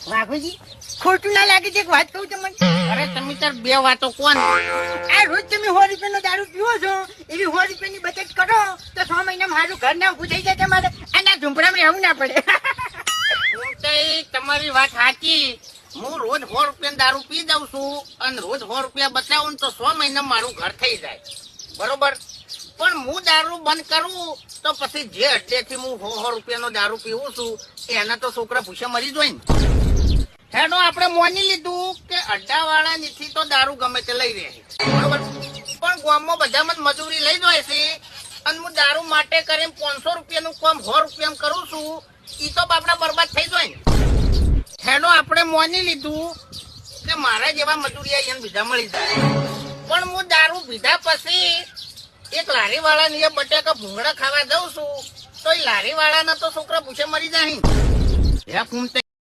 વાઘુજી ખોટું ના લાગે છે એક વાત કહું તમને. અરે તમે તાર બે વાતો કોણ? આ રોજ તમે 100 રૂપિયાનો દારૂ પીવો છો એવી 100 રૂપિયાની બચત કરો તો 6 મહિનામાં મારું ઘર ના ઉભું થઈ જાય તમારે અને આ ઝૂંપડામાં રહેવું ના પડે. તમારી વાત સાચી. હું રોજ 100 રૂપિયા દારૂ પી દઉં છું અને રોજ 100 રૂપિયા બચાવું ને તો 6 મહિના મારું ઘર થઈ જાય. બરોબર. પણ હું દારૂ બંધ કરું તો પછી જે અડ્ડેથી હું 100 રૂપિયાનો દારૂ પીવું છું એના તો છોકરા ભૂસે મરી જાય ને. હેડો આપણે માની લીધું કે અડ્ડાવાળા નીથી તો દારૂ ગમે તે લઈ રહે બરોબર. પણ ગામમાં બધામાં મજૂરી લઈ જાય છે અને હું દારૂ માટે કરીને 500 રૂપિયાનું કામ 100 રૂપિયા કરું છું ઈ તો બાપડા બરબાદ થઈ જાય ને. હેડો આપણે માની લીધું કે મારા જેવા મજૂરિયા એને બીજા મળી જાય. પણ હું દારૂ પીધા પછી એક લારી વાળા ને બટાકા ભૂંગળા ખાવા દઉં છું તો એ લારી વાળાના તો છોકરા ભૂસે મરી જાય.